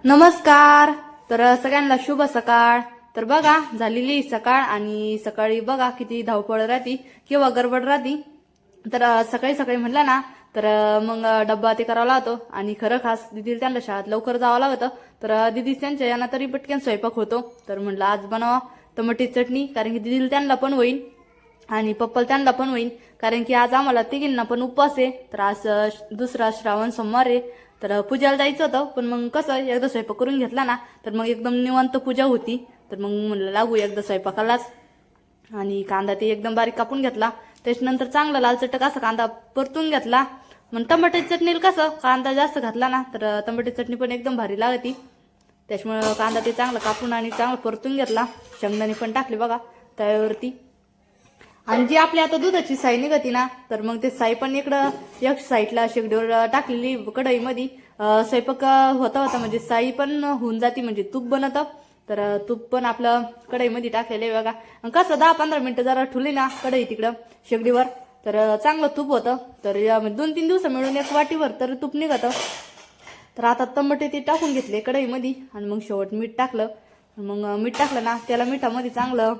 नमस्कार. तर सगळ्यांना शुभ सकाळ. तर बघा झालेली सकाळ आणि सकाळी बघा किती धावपळ राहती किंवा गडबड राहती. तर सकाळी सकाळी म्हटलं ना तर मग डब्बा ते करावा लागतो आणि खरं खास दिदीला त्यांना शाळेत लवकर जावं लागतं. तर दिदी त्यांच्या यांना तरी पटकन स्वयंपाक होतो. तर म्हटलं आज बनवा टमाटी चटणी, कारण की दिदीला त्यांना पण होईल आणि पप्पाला त्यांना पण होईल, कारण की आज आम्हाला तिघींना पण उपवास आहे. तर आज दुसरा श्रावण सोमवार आहे. तर पूजाला जायचं होतं, पण मग कसं एकदा स्वयंपाक करून घेतला ना तर मग एकदम निवांत पूजा होती. तर मग म्हणलं लागू एकदा स्वयंपाकालाच. आणि कांदा ते एकदम बारीक कापून घेतला. त्याच्यानंतर चांगला लाल चटक असा कांदा परतून घेतला. मग टमाट्याची चटणीला कसं कांदा जास्त घातला ना तर टमाट्याची चटणी पण एकदम भारी लागती. त्याच्यामुळं कांदा ते चांगला कापून आणि चांगला परतून घेतला. शेंगदाणे पण टाकले बघा तव्यावरती. आणि जी आपली आता दुधाची साई निघती ना तर मग ते साई पण इकडं एक साईडला शेगडीवर टाकलेली कढईमध्ये. स्वयंपाक होता होता म्हणजे साई पण होऊन जाती, म्हणजे तूप बनतं. तर तूप पण आपलं कढईमध्ये टाकलेलं आहे बघा. आणि कसं 10-15 मिनिटं जरा ठुली ना कढई तिकडं शेगडीवर तर चांगलं तूप होतं. तर 2-3 दिवस मिळून एक वाटीवर तर तूप निघतं. तर आता टमाटे ते टाकून घेतले कढईमध्ये आणि मग शेवट मीठ टाकलं. मग मीठ टाकलं ना त्याला मिठामध्ये चांगलं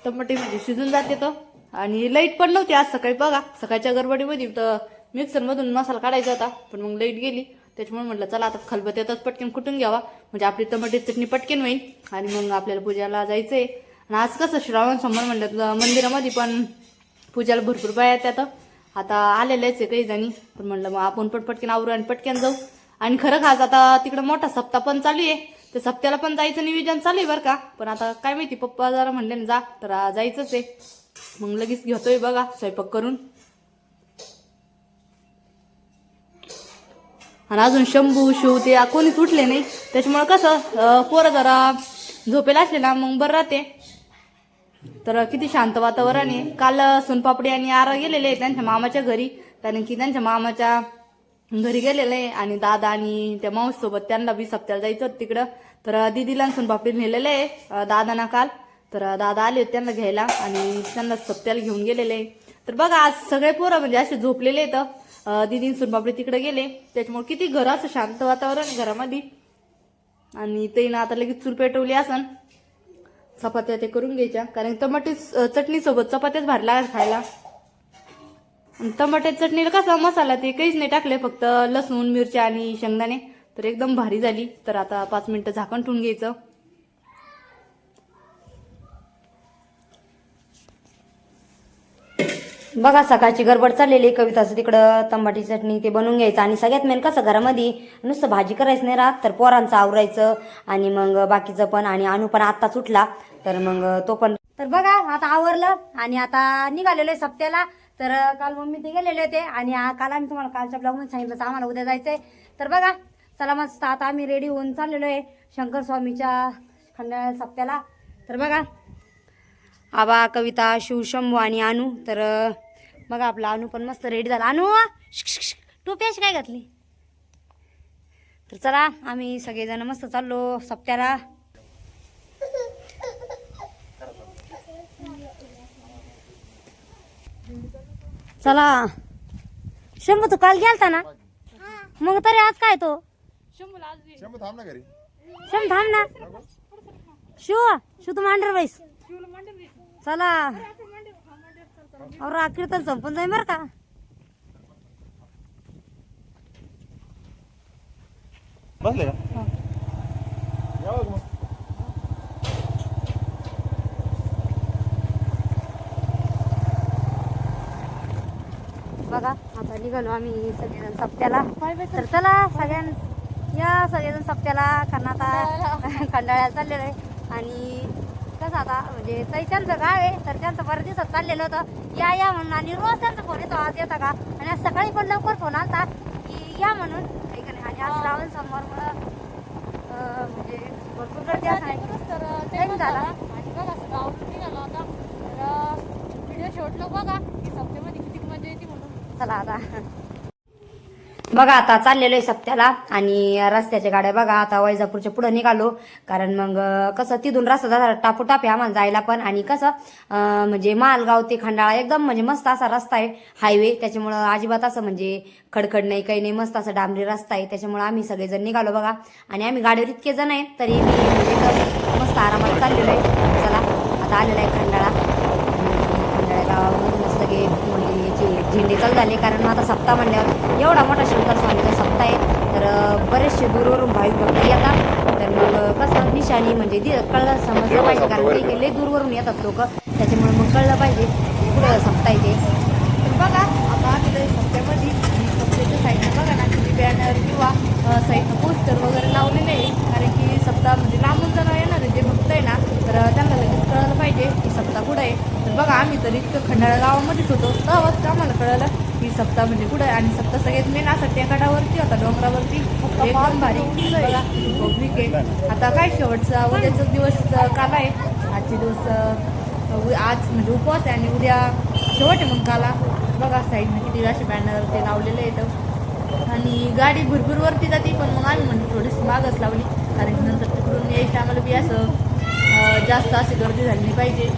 टमाटे म्हणजे शिजून जाते तो. आणि लाईट पण नव्हती आज सकाळी बघा, सकाळच्या गडबडीमध्ये तर मिक्सरमधून मसाला काढायचा होता, पण मग लाईट गेली. त्याच्यामुळे म्हटलं चला आता खलबत्त्यातच पटकन कुटून घ्यावा, म्हणजे आपली टमाटे चटणी पटकन होईल आणि मग आपल्याला पूजाला जायचंय. आणि आज कसं श्रावण सोमवार म्हणलं मंदिरामध्ये पण पूजाला भरपूर बाया येतात. आता आलेलेच आहे काही जणी, पण म्हणलं मग आपण पण पटकन आवरू आणि पटकन जाऊ. आणि खरं खास आता तिकडं मोठा सप्ताह पण चालू आहे. त्या सप्त्याला पण जायचं नियोजन चालू आहे बरं का. पण आता काय माहिती पप्पा जरा म्हणले ना जा तर जायचंच आहे. मग लगेच घेतोय बघा स्वयंपाक करून. आणि अजून शंभू शिव ते कोणीच उठले नाही, त्याच्यामुळे कसं पोरं जरा झोपेला असले ना मग बरं राहते. तर किती शांत वातावरण आहे. काल सोनपापडी आणि आरा गेलेले त्यांच्या मामाच्या घरी, कारण की त्यांच्या मामाच्या घरी गेलेले आणि दादा आणि त्या मावस सोबत त्यांना बी सप्त्याला जायचं होतं तिकडं. तर दिदीला सोनपापडी नेलेले आहे दादाना काल. तर दादा आले होते त्यांना घ्यायला आणि त्यांना सप्त्याला घेऊन गेलेले. तर बघा आज सगळे पोरं म्हणजे असे झोपलेले आहेत. दिदी सोनपापडी तिकडे गेले, त्याच्यामुळे किती घर असं शांत वातावरण घरामध्ये. आणि ते ना आता लगेच चूल पेटवली असन, चपात्या ते करून घ्यायच्या, कारण टमाटे चटणी सोबत चपात्याच भारी लागत खायला. टमाट्याच्या चटणीला कसा मसाला ते काहीच नाही टाकले, फक्त लसूण मिरच्या आणि शेंगदाणे. तर एकदम भारी झाली. तर आता 5 मिनिटं झाकण ठेवून घ्यायचं. बघा सकाळची गडबड चाललेली. कविताचं तिकडं टमाटी चटणी ते बनवून घ्यायचं आणि सगळ्यात मेन कसं घरामध्ये नुसतं भाजी करायचं नाही राहत, तर पोरांचं आवरायचं आणि मग बाकीचं पण. आणि अनु पण आत्ताच उठला तर मग तो पण. तर बघा आता आवरलं आणि आता निघालेलो आहे सप्त्याला. तर काल मम्मी ते गेलेले होते आणि काल आम्ही तुम्हाला कालच्या ब्लॉगमध्ये सांगितलं आम्हाला उद्या जायचंय. तर बघा चला मस्त आता आम्ही रेडी होऊन चाललेलो आहे शंकर स्वामीच्या खंडाळा सप्त्याला. तर बघा आबा, कविता, शिवशंभू आणि अनु. तर बघा आपला अनु पण मस्त रेडी झाला. अनु टोपी अशी काय घातली? तर चला आम्ही सगळेजण मस्त चाललो सप्त्याला. चला शंभू तू काल गेलता ना, मग तरी आज काय तो शंभू थांब ना घरी. शंभू थांब ना. शिव तू मांडर बैस. चला और कीर्तन संपून जाईल बरं का. बसले का? बघा आता निघालो आम्ही सगळेजण सप्त्याला. तर चला या सगळेजण सप्त्याला, कारण आता खंडाळ्याला चाललेलं आहे. आणि कसं आता म्हणजे त्यांचं गाव आहे, तर त्यांचं बऱ्याच दिवसात चाललेलं होतं या म्हणून. आणि रोज त्यांचा फोन येतो आज येतं का, आणि आज सकाळी पण लवकर फोन आला की या म्हणून. आणि आज श्रावण सोमवारमुळं म्हणजे भरपूर गर्दी असणार टाईम झाला. आणि बघा गाव निघाला होता. तर व्हिडिओ शेवटलं बघा की सप्त्यामध्ये किती मजा येते म्हणून. चला आता बघा आता चाललेलो आहे सप्त्याला आणि रस्त्याच्या गाड्या बघा आता वैजापूरच्या पुढे निघालो कारण मग कसं तिथून रस्ता जरा टापोटाप आहे आम्हाला जायला पण आणि कसं म्हणजे मालगाव ते खंडाळा एकदम म्हणजे मस्त असा रस्ता आहे हायवे त्याच्यामुळं अजिबात असं म्हणजे खडखड नाही काही नाही मस्त असा डांबरी रस्ता आहे त्याच्यामुळे आम्ही सगळेजण निघालो बघा आणि आम्ही गाडीवर इतके जण आहे तरी मी म्हणजे एकदम मस्त आरामात चाललेलो आहे चला आता आलेला आहे खंडाळा खंडाळा गावामधून मस्त गे म्हणजे झेंडे चालू झाले कारण आता सप्ताह म्हणल्यावर एवढा मोठा शंकर स्वामीचा सप्ताह आहे तर बरेचसे दूरवरून भाविक भक्त येतात तर मग कसं निशाणी म्हणजे कळलं समजलं पाहिजे कारण ते लई दूरवरून येतात लोक त्याच्यामुळे मग कळलं पाहिजे पुढं सप्ताह आहे ते तर बघा आता आम्ही सप्त्यामध्ये सप्त्याच्या साईडला बघा ना किती बॅनर किंवा साईडनं पोस्टर वगैरे लावलेले आहे कारण की सप्ताह म्हणजे लांबून जण येणार आहे जे भक्त आहे ना तर त्यांना लगेच कळलं पाहिजे की सप्ताह कुठं आहे तर बघा आम्ही तर इतकं खंडाळा गावामध्येच होतो तेव्हाच आम्हाला कळलं की सप्ताह म्हणजे कुठं आहे आणि सप्ताह सगळ्यात मेन असा टेकाडावरती होता डोंगरावरती एकदम भारी बघा पब्लिक आहे आता काय शेवटचा उद्याचा दिवस काल आहे आजचे दिवस आज म्हणजे उपवास आहे आणि उद्या शेवट आहे मग काला बघा साईडने किती असे बॅनर ते लावलेले आहेत आणि गाडी भरपूर वरती जाते पण मग आम्ही म्हणतो थोडीशी मागच लावली कारण की नंतर तिकडून यायच्या आम्हाला बी असं जास्त अशी गर्दी झाली नाही पाहिजे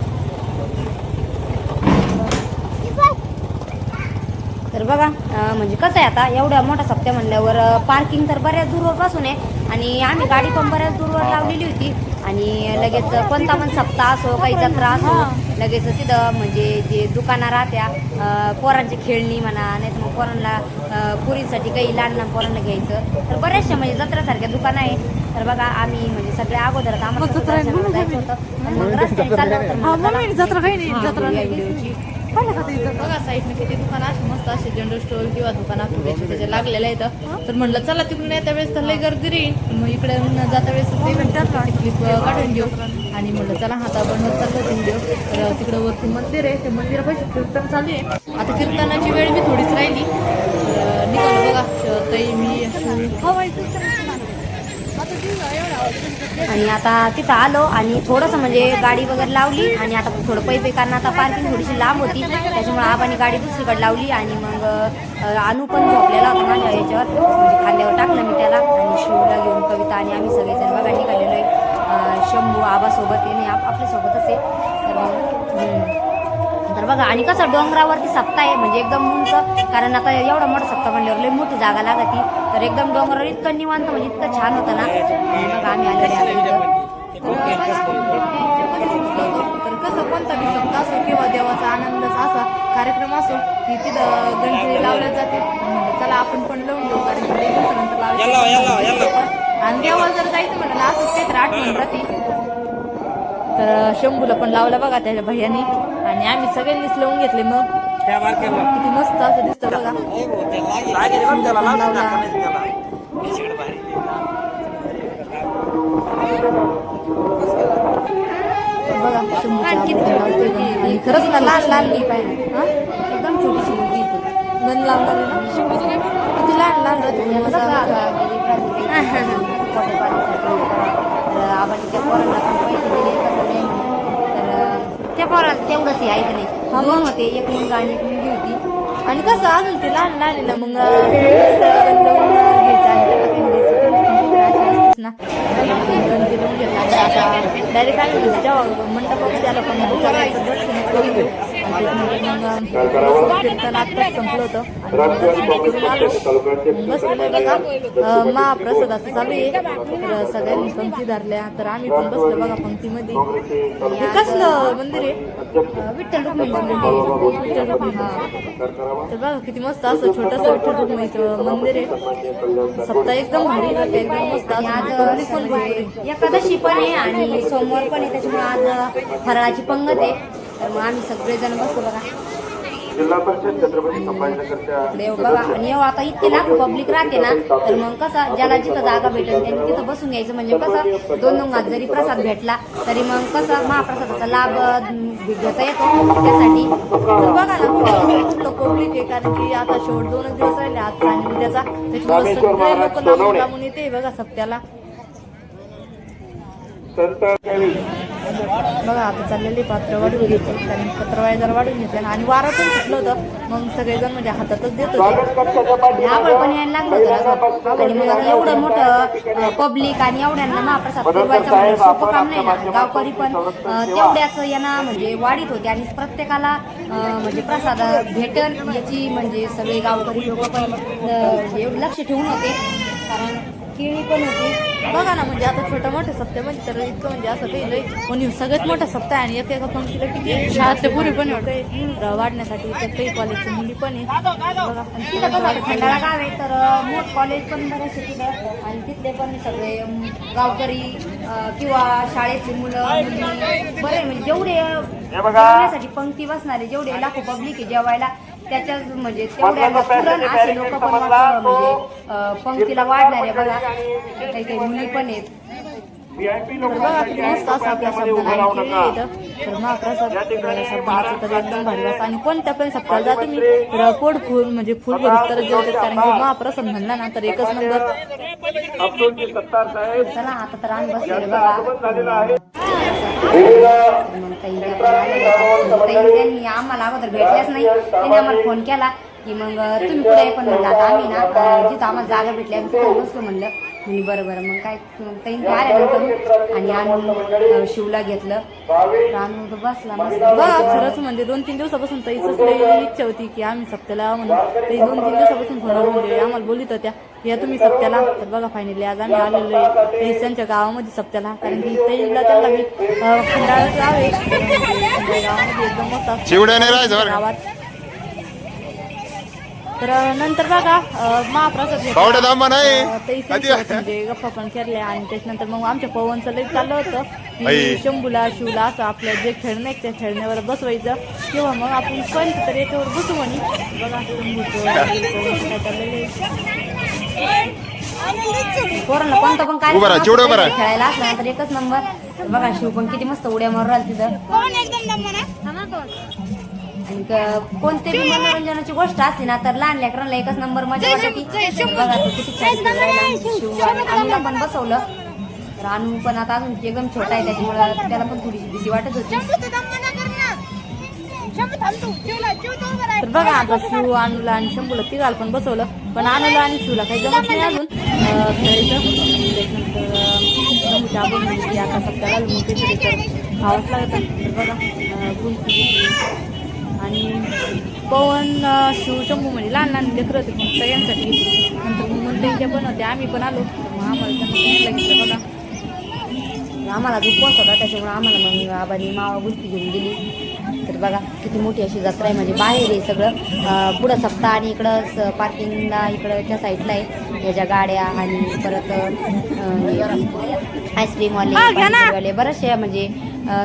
तर बघा म्हणजे कसं आहे आता एवढ्या मोठा सप्त्या म्हणल्यावर पार्किंग तर बऱ्याच दूरवर पासून आहे आणि आम्ही गाडी पण बऱ्याच दूरवर लावलेली होती आणि लगेच कोणता पण सप्ताह असो काही जत्रा असो लगेच तिथं म्हणजे जे दुकानं राहत्या पोरांची खेळणी म्हणा नाही तर मग पोरांना पुरीसाठी काही लहान पोरांना घ्यायचं तर बऱ्याचशा म्हणजे जत्रासारख्या दुकानं आहे तर बघा आम्ही म्हणजे सगळ्या अगोदर आम्हाला जायचं होतं मग रस्त्याने चाललं होतं बघा साईडने किती दुकानं अशी मस्त असे जनरल स्टोर किंवा दुकानात त्याच्या लागलेल्या आहेत तर म्हणलं चला तिकडून येत्या वेळेस तर लई गर्दी राहील मग इकडे जाता वेळेस क्लिप काढून घेऊ आणि म्हणलं चला हाता बनवत चाललं व्हिडिओ तर तिकडं वरती मंदिर आहे ते मंदिरापाशी कीर्तन चालू आहे आता कीर्तनाची वेळ मी थोडीच राहिली निघालो बघा ताई मी आणि आता तिथं आलो आणि थोडंसं म्हणजे गाडी वगैरे लावली आणि आता थोडं पैपे कारण आता पार्किंग थोडीशी लांब होती त्याच्यामुळे आबाने गाडी दुसरीकडे लावली आणि मग अनु पण झोपलेला होता माझ्या याच्यावर म्हणजे खांद्यावर टाकलं मी त्याला आणि शिवला घेऊन कविता आणि आम्ही सगळेजण बघा निघालेलो आहे शंभू आबासोबत येणे आपल्यासोबतच आहे तर बघा आणि कसं डोंगरावरती सप्ताह आहे म्हणजे एकदम उंच कारण आता एवढा मोठा सप्ताह म्हणल्यावर लई मोठी जागा लागती तर एकदम डोंगरावर इतकं निवांत म्हणजे इतकं छान होतं ना बघा आम्ही आलेले तर कसं कोणता बी सप्ताह असो किंवा देवाचा आनंद असा कार्यक्रम असो की तिथं गणपती लावल्या जाते म्हणजे चला आपण पण लावून घेऊ कारण की दिवसानंतर लावायचं आणि देवाला जर जायचं म्हणलं असंच काही तर आठवण राहते तर शंभूला पण लावला बघा त्याच्या भैयानी आणि आम्ही सगळ्यांनीच लावून घेतले मग किती मस्त असं दिसतं बघा बघा शंभूची खरंच ना लहान लहान नाही पाहिजे एकदम छोटीशी मुलगी गण लावणार ना किती लहान लहान राहते आपण त्या पोरांना पण पैसे दिले कसं नाही तर त्या पोराला तेवढंच आहे की नाही दोन होते एक मुलगा आणि एक मुलगी होती आणि कसं अजून ते लहान लहान आहे ना मग घ्यायचं आणि ना डायरेक्ट आम्ही जेव्हा मंडपामध्ये आलो पण कीर्तन आत्ताच संपलं होतं बघा महाप्रसादाचं चालू आहे तर सगळ्यांनी पंक्ती धरल्या तर आम्ही पण बसलो बघा पंक्तीमध्ये हे कसलं मंदिर आहे विठ्ठल रुक्मिणी मंदिर विठ्ठल रुक्मिणी तर बघा किती मस्त असं छोटंसं विठ्ठल रुक्मिणीचं मंदिर आहे सप्ताह एकदम भारी एकदम मस्त आज एकादशी पण आहे आणि सोमवार पण आहे त्याच्यामुळे आज फराळाची पंगत आहे तर मग आम्ही सगळेजण बसतो बघा जिल्हा परिषद छत्रपती संभाजीनगरच्या बघा आणि आता इतके लाख पब्लिक राहते ना तर मग कसं ज्याला जिथं जागा भेटेल त्यांनी तिथं बसून घ्यायचं म्हणजे कसं 2 घात जरी प्रसाद भेटला तरी मग कसं महाप्रसादाचा लाभ घेता येतो त्यासाठी तर बघा ना कुठलं पब्लिक आहे कारण की आता शेवट 2 दिवस राहिले आजचा आणि उद्याचा त्याच्यामुळे सगळे लोक लांबून येते बघा सप्त्याला संत कवी बघा आता चाललेली पात्र वाढून घ्यायची, कारण पत्रवाळी जरा वाढून घेतलं आणि वारं पण सुटलं होतं. मग सगळेजण म्हणजे हातातच देत होते. स्वागत कक्षाच्या पाठीमागे आबळ पण यायला लागलं होतं आणि मग आता एवढं मोठं पब्लिक आणि एवढ्यांना महाप्रसाद पुरवायचं म्हणजे सोपं काम नाही ना. गावकरी पण तेवढ्याच यांना म्हणजे वाढीत होते आणि प्रत्येकाला म्हणजे प्रसाद भेटल याची म्हणजे सगळे गावकरी लोक पण एवढं लक्ष ठेवून होते, कारण केळी पण होती. बघा ना म्हणजे आता छोटं मोठं सप्ताह म्हणजे तर इतकं म्हणजे असं काही लई कोणी सगळ्यात मोठा सप्ताह आहे आणि एका पंक्तीला किती शाळेतले पुरी पण एवढं वाढण्यासाठी तर काही कॉलेजची मुली पण आहे. बघा आणि तिथं कसं खंडाळा गाव आहे तर मोठ कॉलेज पण बरेचसे तिथं आणि तिथले पण सगळे गावकरी किंवा शाळेतली मुलं मुली बरे म्हणजे जेवढे जेवण्यासाठी पंक्ती बसणारे जेवढे लाखो पब्लिक आहे जेवायला त्याच्याच म्हणजे तेवढ्या पुरण असे लोक पण म्हणजे पंक्तीला वाढणारे बघा काही काही मुली पण आहेत. तर बघा किती मस्त असं आपल्या शब्दाला केळी येतं तर महाप्रसाद शब्दाचं तर एकदम भारी वाटतं आणि कोणत्या पण सप्ताहाला जा तुम्ही तर पोट फुल म्हणजे फुल भरून तर जेवतात, कारण की महाप्रसाद म्हणला ना तर एकच नंबर. अब्दुल सत्तार साहेब चला आता तर आम्ही बसलेले बघा मग त्यांनी आम्हाला अगोदर भेटल्याच नाही, त्यांनी आम्हाला फोन केला की मग तुम्ही कुठे पण म्हणलं आता आम्ही ना जिथं आम्हाला जागा भेटली आम्ही तिथं बसलो म्हणलं. म्हणजे बरं मग काय ताई आल्यानंतर आणि आणून शिवला घेतलं आणून बसला मस्त. बघा खरंच म्हणजे 2-3 दिवसापासून ताईचंच लई इच्छा होती की आम्ही सप्त्याला म्हणून ते 2-3 दिवसापासून फोनवर म्हणजे आम्हाला बोलित होत्या या तुम्ही सप्त्याला. तर बघा फायनली आज आम्ही आलेलो आहे त्यांच्या गावामध्ये सप्त्याला, कारण की ताईला त्यांना मी खंडाळाचं गाव आहे गावामध्ये एकदम मस्त गावात. तर नंतर बघा महाप्रसाद म्हणजे गप्पा पण खेळल्या आणि त्याच्यानंतर मग आमच्या पवनचं लई चाललं होतं की शंभूला शिवला असं आपलं जे खेळणं आहे त्या खेळण्यावर बसवायचं किंवा मग आपण पण तर याच्यावर बसू म्हणे. बघा शंभूचं काय चाललेलं पोरांना कोणतं पण काय खेळायला असला तर एकच नंबर. बघा शिव पण किती मस्त उड्या मारून राहिला तिथं. आणि कोणते बी मनोरंजनाची गोष्ट असते ना तर लहान लेकरांना एकच नंबर मजा वाटते. बघा तो किती छान राहिला शिव आणि अनुला पण बसवलं. तर अनु पण आता अजून एकदम छोटा आहे त्याच्यामुळे त्याला पण थोडीशी भीती वाटत होती. तर बघा आता शिव अनुला आणि शंभूला तिघाला पण बसवलं, पण अनुला आणि शिवला काही जमत नाही अजून खेळायचं. त्याच्यानंतर शंभूच्या आपण म्हणजे आता सप्त्याला मग काहीतरी तर खावंच लागतं. तर बघा गुलकी आणि पवन शिव शंभू म्हणजे लहान लहान लेकरं होते मग सगळ्यांसाठी. नंतर मग मंडळीच्या पण होते आम्ही पण आलो मग आम्हाला त्यांना घेतलं. बघा आम्हाला उपवास होता त्याच्यामुळे आम्हाला मग आबांनी मावा गुलकी घेऊन दिली. तर बघा किती मोठी अशी जत्रा आहे म्हणजे बाहेर आहे सगळं पुढं सप्ताह आणि इकडं पार्किंगला इकडच्या साईडला आहे याच्या गाड्या आणि परत आईस्क्रीमवाले बरेचसे म्हणजे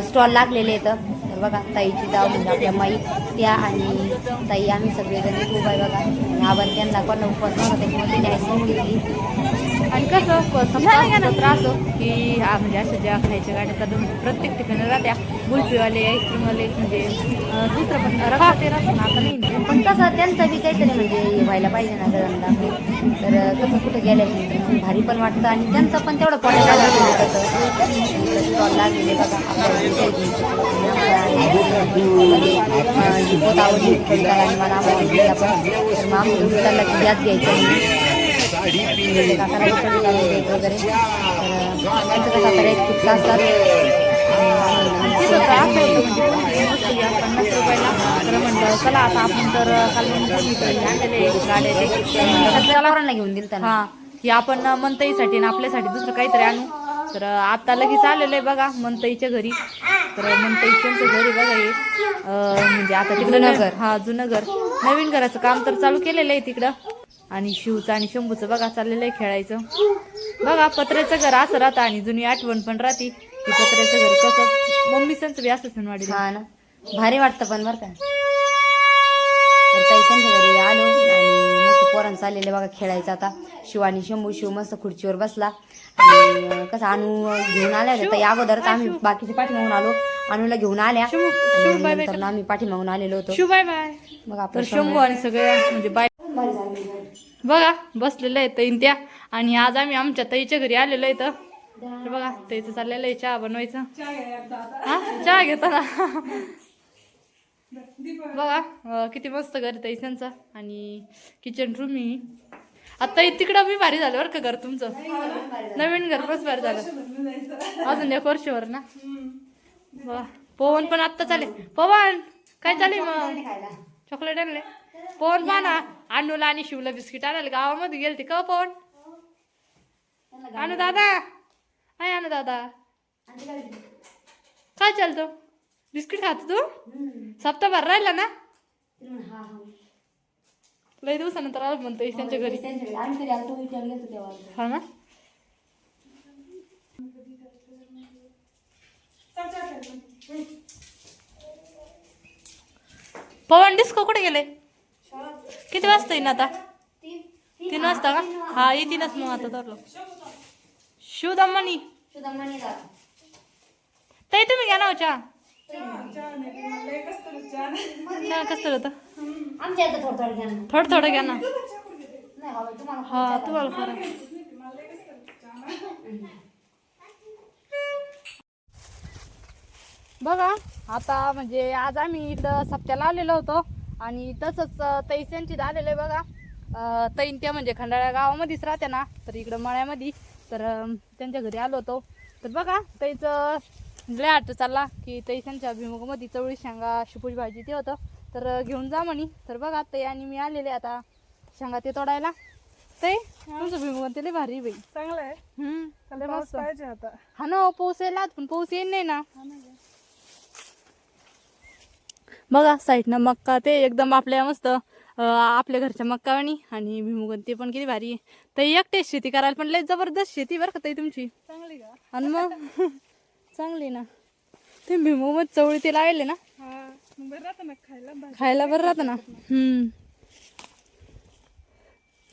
स्टॉल लागलेले आहेत. तर बघा ताईची जाव म्हणजे आपल्या माई त्या आणि ताई आम्ही सगळेजण खूप आहे बघा आणि आबांनी त्यांना कोणा उपवास नव्हता त्याच्यामुळे त्यांनी आईस्क्रीम घेतली. आणि कसं समजा त्रास हो की म्हणजे अशा ज्या खायच्या गाड्या तर प्रत्येक ठिकाणी राहत्या गुलपीवाले आईस्क्रीमवाले म्हणजे दुसरं पण राहते राहतं ना आता नाही. पण कसं त्यांचं बी काहीतरी म्हणजे व्हायला पाहिजे ना धंदा. तर कसं कुठं गेल्यानंतर भारी पण वाटतं आणि त्यांचं पण तेवढं पडायला स्टॉल लागलेले बघा बहुत आवडली आणि मला आवडली आपण तर मग आम्ही उचलला की गॅस घ्यायचं काकाला घ्यायचं वगैरे. तर त्यांचं कसं आता रेट फिक्स असतात. 50 रुपयाला. तर म्हणलं चला आता आपण तर आणलेले गाड्या घेऊन दिल त्यांना हा की आपण मंतईसाठी आणि आपल्यासाठी दुसरं काहीतरी आणू. तर आता लगेच आलेलं आहे बघा मंतईच्या घरी. तर मंतईचं घर आहे बघा हे म्हणजे आता तिकडं घर हा जुनं घर नवीन घराचं काम तर चालू केलेलं आहे तिकडं. आणि शिवचं आणि शंभूचं बघा चाललेलं आहे खेळायचं. बघा पत्र्याचं घर असं राहतं आणि जुनी आठवण पण राहते की पत्र्याचं घर कसं मम्मीचं बी असं वाढेल. हा ना भारी वाटतं पण बरं का. तर ताई त्यांच्या घरी आलो आणि मस्त पोरांचं चाललेलं बघा खेळायचं. आता शिव आणि शंभू शिव मस्त खुर्चीवर बसला आणि कसं अनु घेऊन आल्या ताई अगोदरच आम्ही बाकीचे पाठीमागून आलो अनुला घेऊन आल्या नंतर आम्ही पाठीमागून आलेलो होतो. Shiv bye bye. मग तर आपण शंभू आणि सगळ्या म्हणजे बाय बघा बसलेलं आहे ताईन त्या. आणि आज आम्ही आमच्या ताईच्या घरी आलेलो आहे. तर बघा त्याचं चाललेलं आहे चहा बनवायचं. हा चहा घेताना बघा किती मस्त घर आहे त्यांचं. आणि किचन रूम ही आता तिकडं बी भारी झालं बरं का घर तुमचं. नवीन घर पण भारी झालं अजून 1 वर्षभर ना. बघा पवन पण आत्ता चालेल. पवन काय चालेल मग चॉकलेट आणले. पवन पहा ना अनुला आणि शिवला बिस्किट आणायला गावामध्ये गेलते का पवन. अनु दादा हाय अनु दादा काय चालतो बिस्किट खातो तू. सप्ताहभर राहिला ना. लई दिवसानंतर आलो म्हणतो त्यांच्या घरी. हा ना पवन डिस्को कुठे गेले. किती वाजता येईन आता. 3 वाजता का. हा येतीलच मग आता धरलो. शिवदम्मानी ताई तुम्ही घ्या ना चहा. चहा कसं होतं. आमच्या इथं थोडं घ्या ना. थोडं घ्या ना. नाही हवं तुम्हाला. हा तुम्हाला खरं. बघा आता म्हणजे आज आम्ही इकडं सप्त्याला आलेलो होतो आणि तसंच तैस्यांची आलेलं आहे बघा. तैन त्या म्हणजे खंडाळ्या गावामध्येच राहते ना. तर इकडं मळ्यामध्ये तर त्यांच्या घरी आलो होतो. तर बघा तैचं लय आठ चालला की तैस्यांच्या भिमुखमध्ये चवळी शेंगा शिपूची भाजी ते होतं. तर घेऊन जा म्हणे. तर बघा तै आणि मी आलेले आता शेंगा ते तोडायला. ते तुमचं भिमुख ते लय भारी बाई. चांगलं आहे. लय मस्त पाहिजे आता. हा ना पाऊस यायला पण पाऊस येईल नाही ना. बघा साईडनं मक्का ते एकदम आपल्या मस्त आपल्या घरच्या मक्कावाणी आणि भिमुगन ते पण किती भारी आहे. तर एकटेच शेती करायला पण लय जबरदस्त शेती बरं का ताई तुमची. चांगली का. आणि मग चांगली ना. ते भिमुग चवळी ते लावले ना. हा बरं राहतं ना खायला. खायला बरं राहतं ना.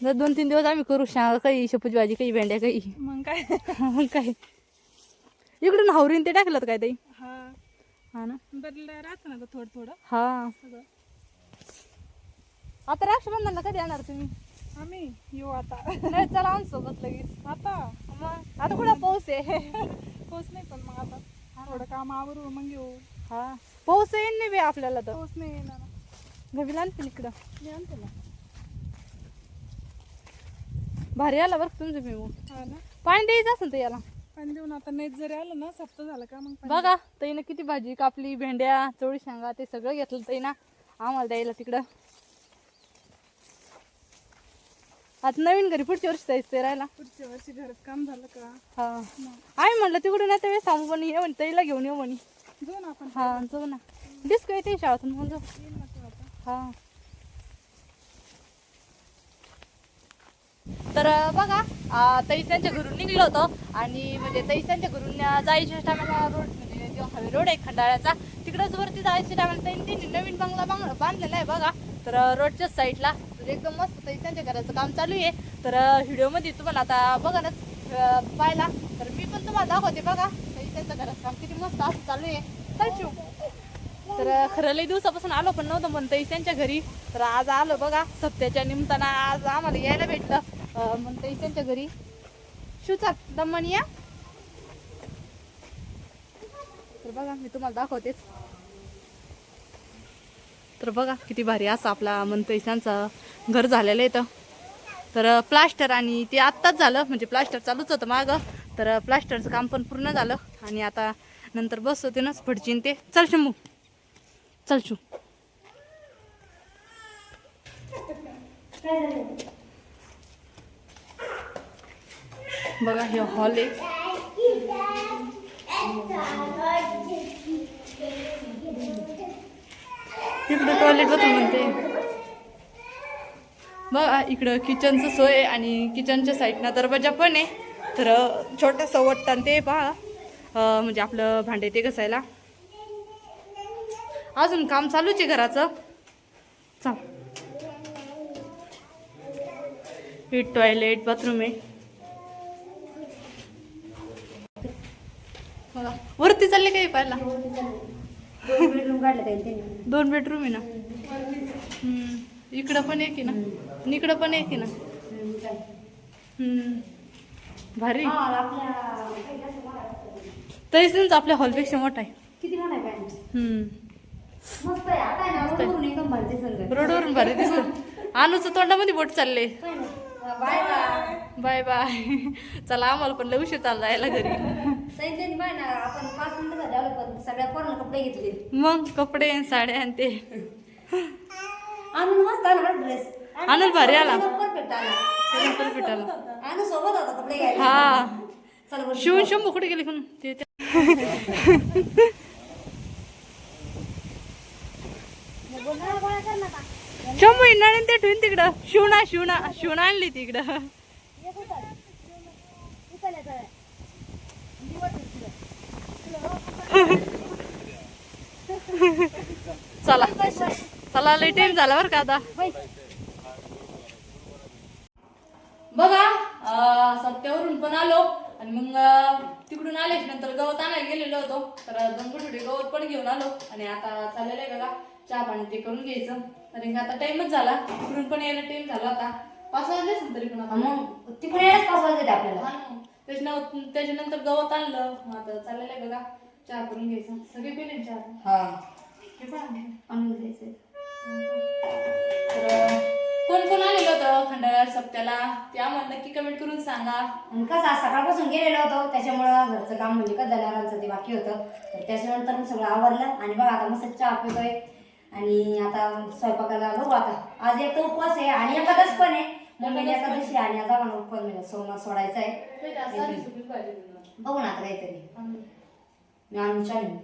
जर 2-3 दिवस आम्ही करू शेंगा काही शेपूची भाजी काही भेंड्या काही. मग काय. मग काय इकडून हावरीन ते टाकलं काय ताई. हा ना बरं राहतं ना थोडं. हा आता रक्षाबंधनला कधी येणार तुम्ही. आम्ही येऊ आता. नाही चला आमच्यासोबत लगेच. आता मग आता कुठं पाऊस आहे. पाऊस नाही पण मग आता थोडं काम आवरू मग येऊ. हा पाऊस येईल नाही बे आपल्याला तर. पाऊस नाही येणार ना. घरी आणतील इकडं. मी आणते ना. भारी आला बरं तुमचं पिऊ. हा ना पाणी द्यायचं असेल तर याला. पाणी देऊन आता नाही जरी आलं ना सप्त झालं का मग पाणी. बघा ताईनं किती भाजी कापली भेंड्या चवळी शेंगा ते सगळं घेतलं ताईनं आम्हाला द्यायला तिकडं. आता नवीन घरी पुढच्या वर्षी जायचं ते राहायला. पुढच्या वर्षी घरात काम झालं का. हा आम्ही म्हणलं तिकडून आता वेळेस सांगू पण ये म्हणे ताईला घेऊन येऊ म्हणे. जाऊ ना आपण. हा जाऊ ना. डिस्को येते शाळातून मग जाऊ. येईल ना तू आता. हा तर बघा तैस्यांच्या घरून निघलो होतो आणि म्हणजे तैस्यांच्या घरून जायच्या टायमाला रोड म्हणजे जो हवे रोड आहे खंडाळ्याचा तिकडंच वरती जायच्या टायमाला त्यांनी नवीन बंगला बांधलेला आहे बघा. तर रोडच्याच साईडला एकदम मस्त तैस्यांच्या घराचं काम चालू आहे. तर व्हिडिओमध्ये तुम्हाला आता बघा ना पाहिला तर मी पण तुम्हाला दाखवते बघा तैस्यांच्या घराचं काम किती मस्त असं चालू आहे. चालू तर खरं लई दिवसापासून आलो पण नव्हतं पण तैस्यांच्या घरी. तर आज आलो बघा सप्त्याच्या निमित्तानं आज आम्हाला यायला भेटलं. मग तैस्यांच्या घरी शिवचा दम्मानी या. तर बघा मी तुम्हाला दाखवतेच. तर बघा किती भारी असं आपला मन तैस्यांचं घर झालेलं आहे. तर प्लास्टर आणि ते आत्ताच झालं म्हणजे प्लास्टर चालूच होतं मागं. तर प्लास्टरचं काम पण पूर्ण झालं आणि आता नंतर बस होते ना फडचीन ते. चल शंभू चल शू. बघा हे हॉल आहे. इकडं टॉयलेट बाथरूम म्हणते. बघा इकडं किचनचं सोय आणि किचनच्या साईडनं दरवाजा पण आहे. तर छोटासा वट्टान ते पहा म्हणजे आपलं भांडे ते घसायला. अजून काम चालूच आहे घराचं. चाल हे टॉयलेट बाथरूम आहे. बघा वरती चालले काही पाहिला. 2 बेडरूम काढले त्यांनी. 2 बेडरूम आहे ना. इकडं पण एक आहे ना. इकडं पण एक आहे ना. भारी हा, आपल्या काही जास्त मोठा आहे. तरीच आपल्या हॉलपेक्षा मोठा आहे. किती मोठा आहे पॅन्ट. मस्त आहे. आता आहे ना वरून एकदम भरते संग. रोडवरून भारी दिसत. अनुचं तोंडामध्ये बोट चालले. Bye bye. Bye bye. चला आम्हाला पण लय उशीर चालला जायला घरी. त्यांनी बाय ना आपण 5 मिनिटं झाले आलो पण सगळ्या पोरांना कपडे घेतले. मग कपडे आणि साड्या आणि ते आणून मस्त आला ड्रेस. आनंद भारी आला. परफेक्ट आला. परफेक्ट आला. आणून सोबत होता कपडे घ्यायला. हा चला बरं. शिवून शंभू कुठे गेली पण ते शंभू नळीन ते ठेवून तिकडं. शिवणा आणली तिकडं. चला चला लय टाइम झाला बरं का आता. बघा सप्त्यावरून पण आलो आणि मग तिकडून आले नंतर गवत आणायला गेलेलो होतो. तर 2 गुठुडे गवत पण घेऊन आलो आणि आता चाललेलं आहे बघा चहा पाणी ते करून घ्यायचं. तरी आता टाइमच झाला. तिकडून पण यायला टाइम झाला आता 5 वाजलेच तरी पण आता. मग तिकडे यायलाच 5 वाजले आपल्याला. हा ना. त्याच्यानंतर गवत आणलं. मग आता चाललेलं आहे बघा चहा करून घ्यायचं. सगळे पिले चहा. हा हे पण आणले. आणून द्यायचं. तर कोण कोण आलेलं होतं खंडाळा सप्त्याला ते आम्हाला नक्की कमेंट करून सांगा. आणि कसं आज सकाळपासून गेलेलो होतो त्याच्यामुळं घरचं काम म्हणजे कसं जनावरांचं ते बाकी होतं. तर त्याच्यानंतर मग सगळं आवरलं आणि बघा आता मस्त चहा पितोय आणि आता स्वयंपाकाला बघू. आता आज एक तर उपवास आहे आणि एकादश पण आहे. मम्मीने एकादशी आणि आज आम्हाला उपवास म्हणजे सोमवार सोडायचा आहे. बघू ना आता काहीतरी मी आणून चालेल.